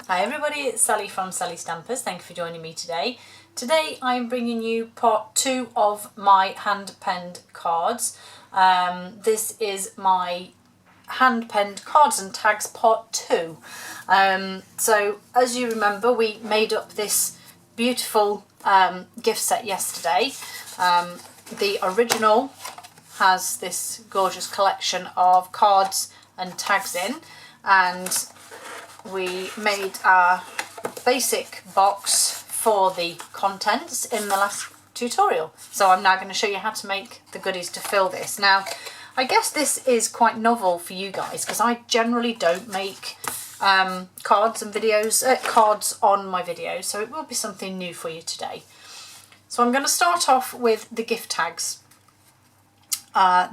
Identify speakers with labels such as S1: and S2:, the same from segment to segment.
S1: Hi everybody, it's Sally from Sally Stampers. Thank you for joining me today. Today I'm bringing you part 2 of my hand-penned cards. This is my hand-penned cards and tags part 2. So as you remember, we made up this beautiful gift set yesterday. The original has this gorgeous collection of cards and tags in, and we made our basic box for the contents in the last tutorial. So I'm now going to show you how to make the goodies to fill this. Now, I guess this is quite novel for you guys because I generally don't make cards and videos, cards on my videos, so it will be something new for you today. So I'm going to start off with the gift tags.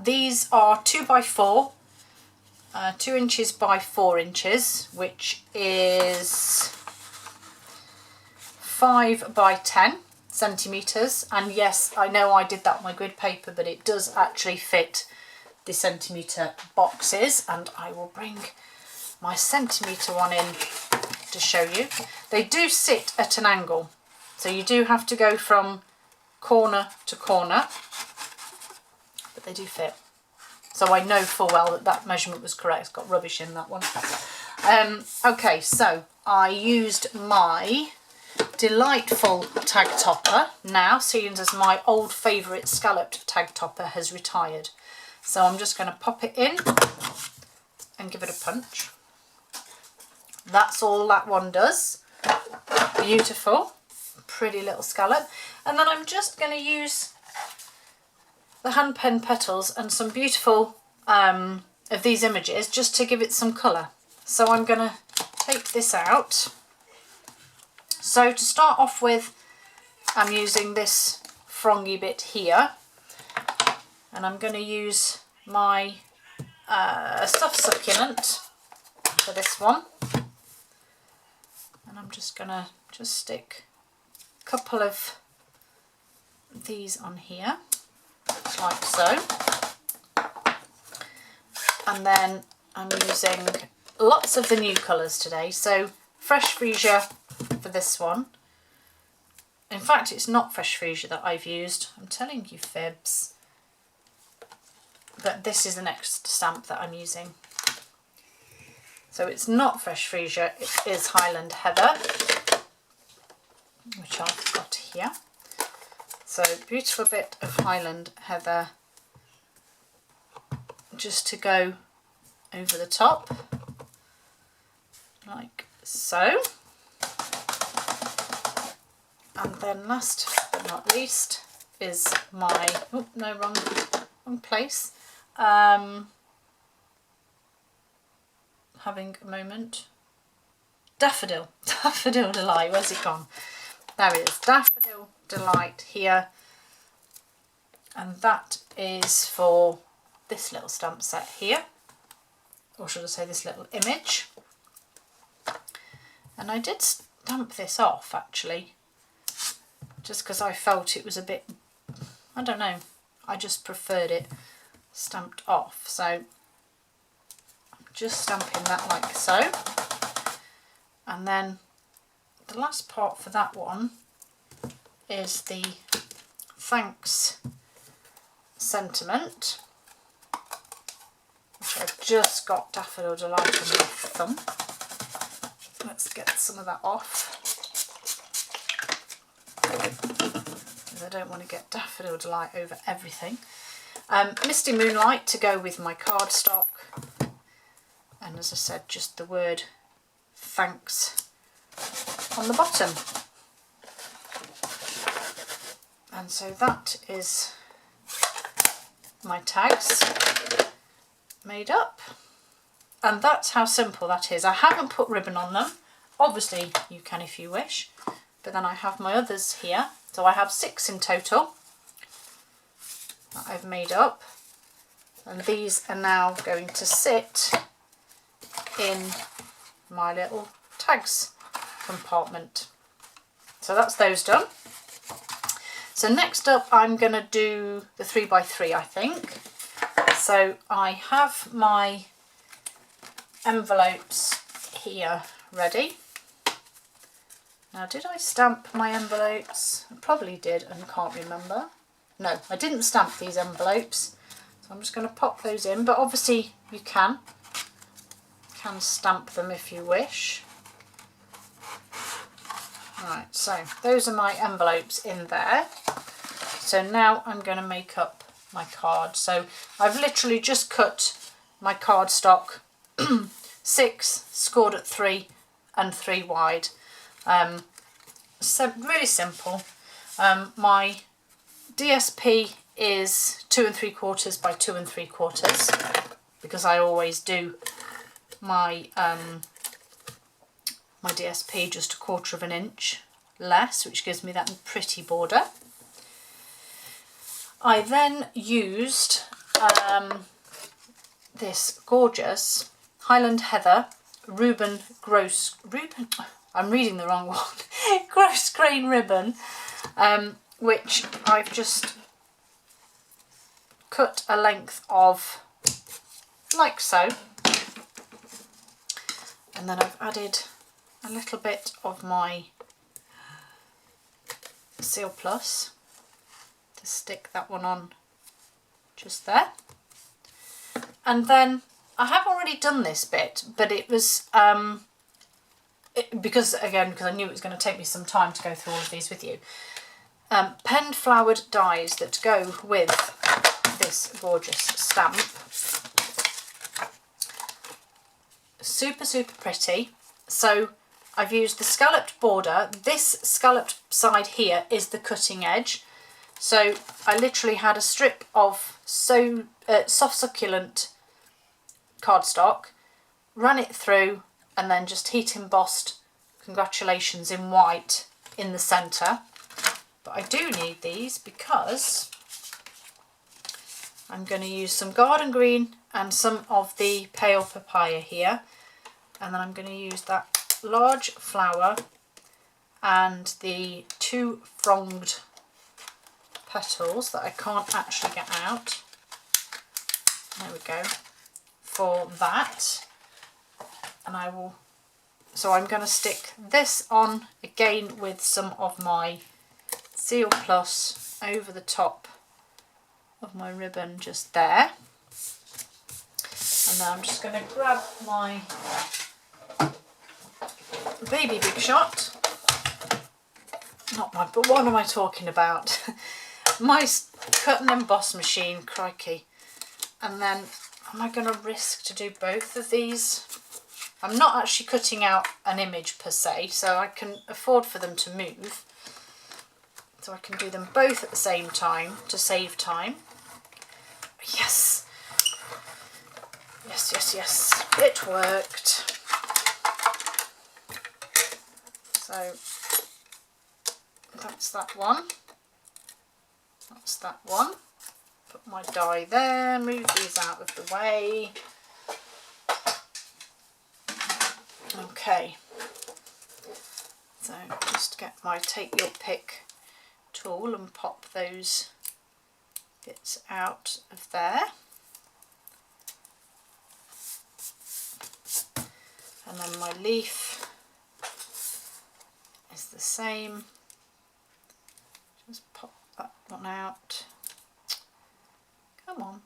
S1: These are 2x4. 2 inches by 4 inches, which is 5 by 10 centimetres. And yes, I know I did that on my grid paper, but it does actually fit the centimetre boxes, and I will bring my centimetre one in to show you. They do sit at an angle, so you do have to go from corner to corner, but they do fit. So I know full well that that measurement was correct. It's got rubbish in that one. Okay, so I used my delightful tag topper now, seeing as my old favourite scalloped tag topper has retired. So I'm just going to pop it in and give it a punch. That's all that one does. Beautiful, pretty little scallop. And then I'm just going to use the hand pen petals and some beautiful of these images just to give it some colour. So I'm going to take this out. So to start off with, I'm using this frongy bit here, and I'm going to use my stuffed succulent for this one, and I'm just going to stick a couple of these on here, like so. And then I'm using lots of the new colours today. So fresh freesia for this one. In fact, it's not fresh freesia that I've used. I'm telling you fibs. But this is the next stamp that I'm using. So it's not fresh freesia, it is Highland Heather, which I've got here. So beautiful bit of Highland Heather just to go over the top, like so. And then last but not least is my, oh no, wrong place. Having a moment. Daffodil Delight, where's it gone? There it is, Daffodil Delight here. And that is for this little stamp set here, or should I say this little image. And I did stamp this off actually, just because I felt it was a bit, I don't know, I just preferred it stamped off. So I'm just stamping that like so. And then the last part for that one is the thanks sentiment, which I've just got Daffodil Delight on my thumb. Let's get some of that off, because I don't want to get Daffodil Delight over everything. Misty Moonlight to go with my cardstock, and as I said, just the word thanks on the bottom. And so that is my tags made up, and that's how simple that is. I haven't put ribbon on them. Obviously you can if you wish, but then I have my others here, so I have 6 in total that I've made up, and these are now going to sit in my little tags compartment. So that's those done. So next up I'm going to do the 3x3, I think. So I have my envelopes here ready. Now, did I stamp my envelopes? I probably did and can't remember. No, I didn't stamp these envelopes. So I'm just going to pop those in, but obviously you can stamp them if you wish. Right, so those are my envelopes in there. So now I'm going to make up my card. So I've literally just cut my cardstock 6, scored at 3 and 3 wide. So really simple. My DSP is 2 3/4 by 2 3/4 because I always do my my DSP just 1/4 of an inch less, which gives me that pretty border. I then used this gorgeous Highland Heather I'm reading the wrong one, gross grain ribbon, which I've just cut a length of like so, and then I've added a little bit of my Seal Plus to stick that one on just there. And then I have already done this bit, but it was because I knew it was going to take me some time to go through all of these with you. Pen flowered dies that go with this gorgeous stamp. Super, super pretty. So I've used the scalloped border. This scalloped side here is the cutting edge. So I literally had a strip of soft succulent cardstock, ran it through, and then just heat embossed congratulations in white in the centre. But I do need these because I'm going to use some garden green and some of the pale papaya here, and then I'm going to use that large flower and the 2 fronged petals that I can't actually get out. There we go, for that. And I'm going to stick this on again with some of my Seal Plus over the top of my ribbon just there. And now I'm just going to grab my Baby Big Shot. But what am I talking about? My cut and emboss machine, crikey. And then, am I going to risk to do both of these? I'm not actually cutting out an image per se, so I can afford for them to move. So I can do them both at the same time to save time. Yes! Yes, yes, yes. It worked. So that's that one. That's that one. Put my die there, move these out of the way. Okay. So just get my take your pick tool and pop those bits out of there. And then my leaf is the same. Just pop that one out. Come on.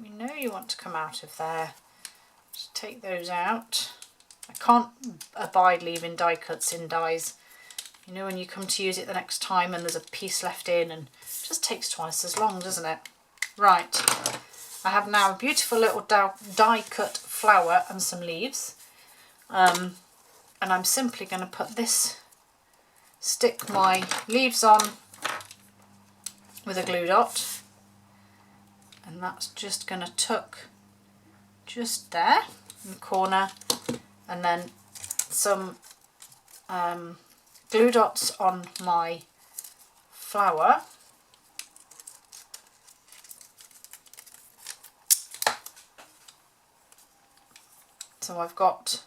S1: We know you want to come out of there. Just take those out. I can't abide leaving die cuts in dies. You know, when you come to use it the next time and there's a piece left in, and it just takes twice as long, doesn't it? Right. I have now a beautiful little die cut flower and some leaves. And I'm simply going to stick my leaves on with a glue dot, and that's just going to tuck just there in the corner, and then some glue dots on my flower. So I've got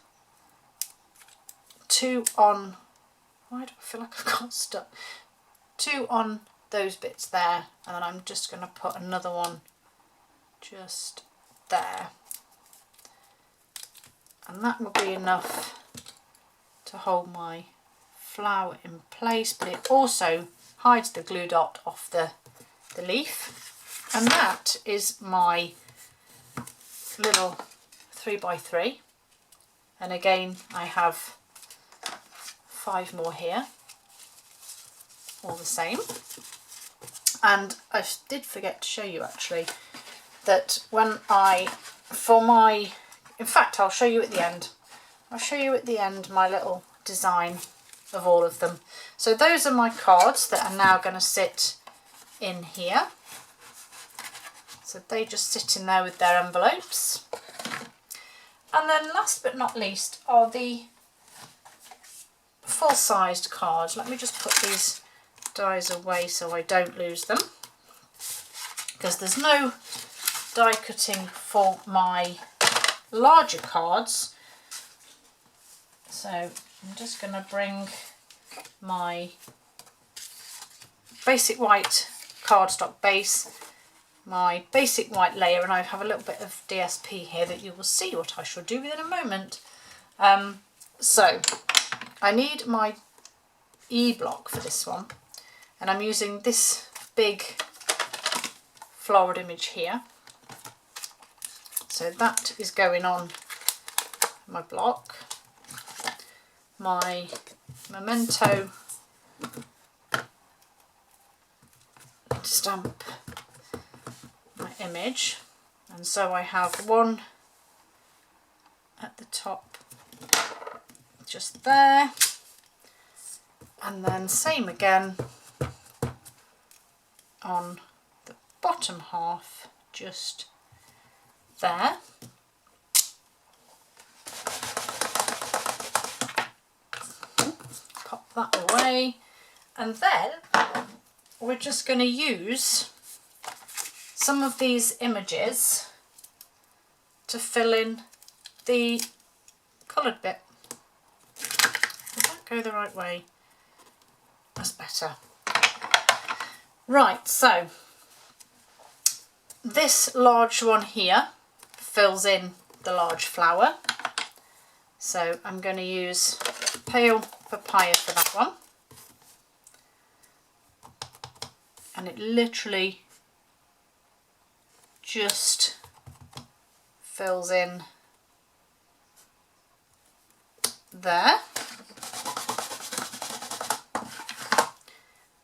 S1: 2 on, why do I feel like I've got stuck? 2 on those bits there, and then I'm just going to put another one just there. And that will be enough to hold my flower in place, but it also hides the glue dot off the leaf. And that is my little 3x3. And again, I have 5 more here, all the same. And I did forget to show you actually that when in fact I'll show you at the end. I'll show you at the end my little design of all of them. So those are my cards that are now going to sit in here. So they just sit in there with their envelopes. And then last but not least are the full-sized cards. Let me just put these dies away so I don't lose them, because there's no die cutting for my larger cards. So I'm just going to bring my basic white cardstock base, my basic white layer, and I have a little bit of DSP here that you will see what I shall do with in a moment. So I need my E-block for this one, and I'm using this big flowered image here. So that is going on my block. My memento stamp my image, and so I have one at the top just there, and then same again on the bottom half just there. Pop that away, and then we're just going to use some of these images to fill in the coloured bit. Did that go the right way? That's better. Right, so this large one here fills in the large flower. So I'm going to use pale papaya for that one. And it literally just fills in there.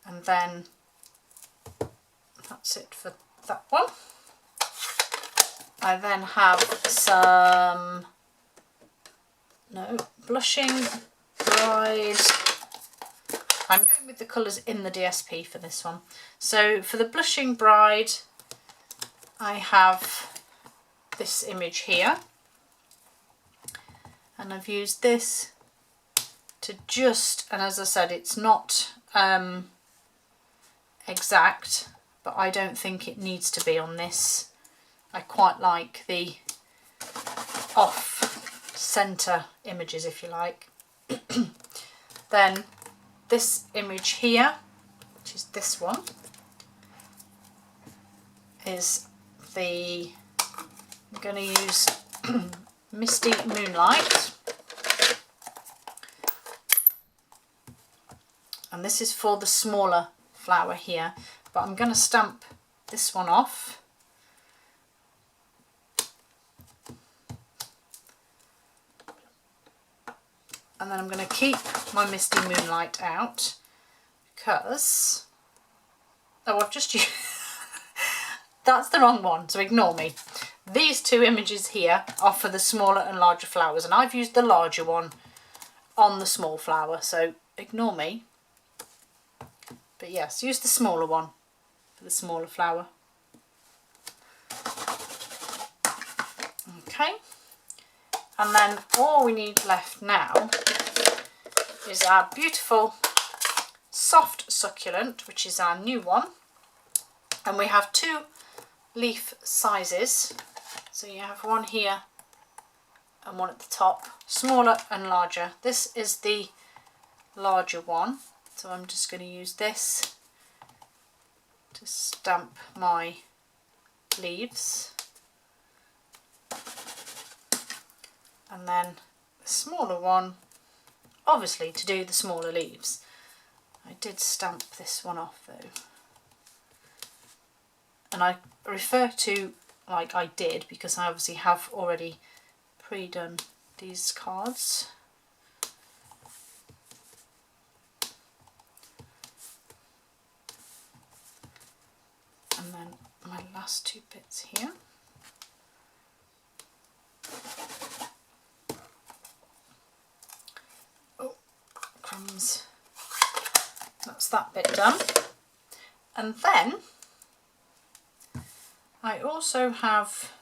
S1: And then that's it for that one. I then have some Blushing Bride. I'm going with the colours in the DSP for this one. So for the Blushing Bride, I have this image here, and I've used this to just, and as I said, it's not exact, but I don't think it needs to be on this. I quite like the off-centre images, if you like. Then this image here, which is this one, is I'm going to use Misty Moonlight, and this is for the smaller flower here, but I'm going to stamp this one off. And then I'm going to keep my Misty Moonlight out because, I've just used, that's the wrong one, so ignore me. These two images here are for the smaller and larger flowers, and I've used the larger one on the small flower, so ignore me. But yes, use the smaller one for the smaller flower. Okay. And then all we need left now is our beautiful soft succulent, which is our new one. And we have 2 leaf sizes. So you have one here and one at the top, smaller and larger. This is the larger one. So I'm just going to use this to stamp my leaves. And then the smaller one obviously to do the smaller leaves. I did stamp this one off though. And I refer to like I did because I obviously have already pre-done these cards. And then my last two bits here. Oh, crumbs. That's that bit done. And then I also have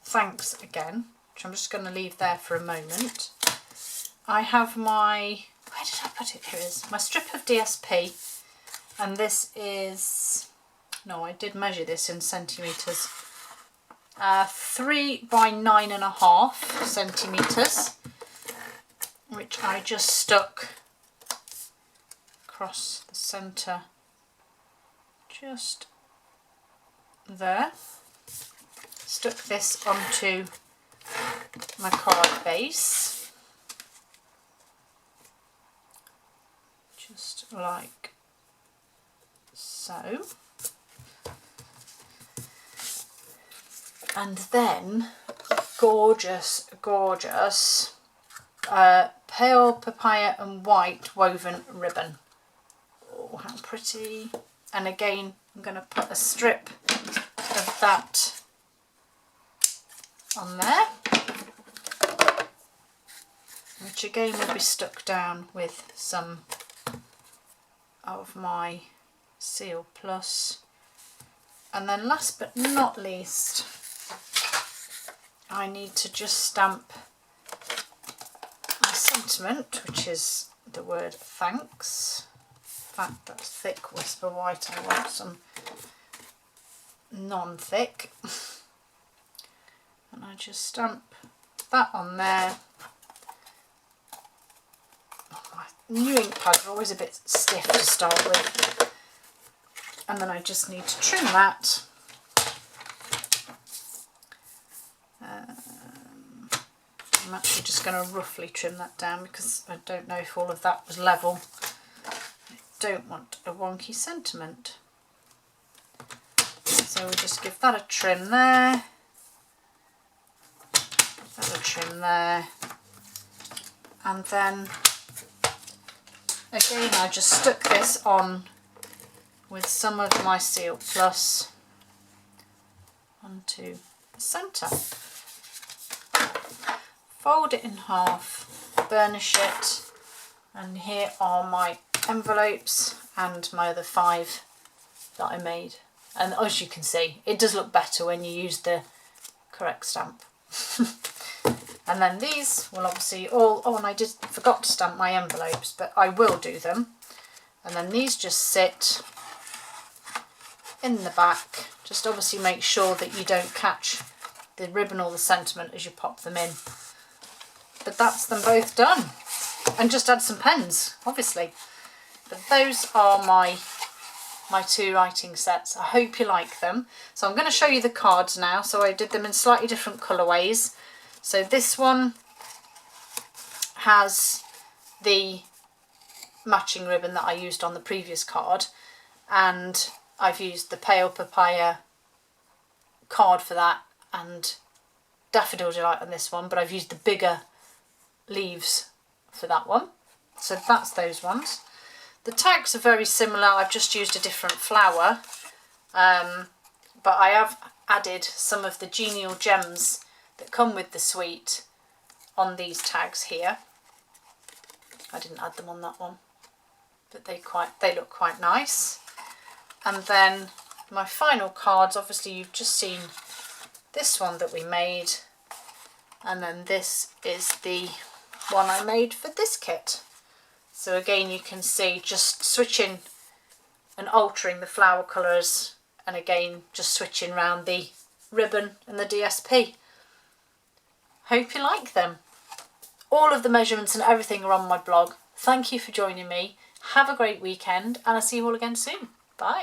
S1: thanks again, which I'm just going to leave there for a moment. I have my, where did I put it? Here it is, my strip of DSP, and this is, no, I did measure this in centimetres, 3 by 9.5 centimetres, which I just stuck across the centre, just there. Stuck this onto my card base, just like so. And then gorgeous, gorgeous pale papaya and white woven ribbon. Oh, how pretty. And again, I'm going to put a strip of that on there, which again will be stuck down with some of my Seal Plus. And then last but not least, I need to just stamp my sentiment, which is the word thanks. In fact, that's thick Whisper White. I want some non-thick. And I just stamp that on there. Oh, my new ink pads are always a bit stiff to start with. And then I just need to trim that. I'm actually just going to roughly trim that down because I don't know if all of that was level. I don't want a wonky sentiment. So we'll just give that a trim there. That a trim there. And then again I just stuck this on with some of my Seal Plus onto the centre. Fold it in half, burnish it, and here are my envelopes and my other 5 that I made. And as you can see, it does look better when you use the correct stamp. And then these will obviously all, oh, and I forgot to stamp my envelopes, but I will do them. And then these just sit in the back. Just obviously make sure that you don't catch the ribbon or the sentiment as you pop them in. But that's them both done. And just add some pens, obviously. But those are my 2 writing sets. I hope you like them. So I'm going to show you the cards now. So I did them in slightly different colourways. So this one has the matching ribbon that I used on the previous card, and I've used the Pale Papaya card for that and Daffodil Delight on this one, but I've used the bigger leaves for that one. So that's those ones. The tags are very similar. I've just used a different flower, but I have added some of the Genial Gems that come with the suite on these tags here. I didn't add them on that one, but they look quite nice. And then my final cards, obviously you've just seen this one that we made, and then this is the one I made for this kit. So again, you can see just switching and altering the flower colours, and again just switching around the ribbon and the DSP. Hope you like them. All of the measurements and everything are on my blog. Thank you for joining me. Have a great weekend, and I'll see you all again soon. Bye.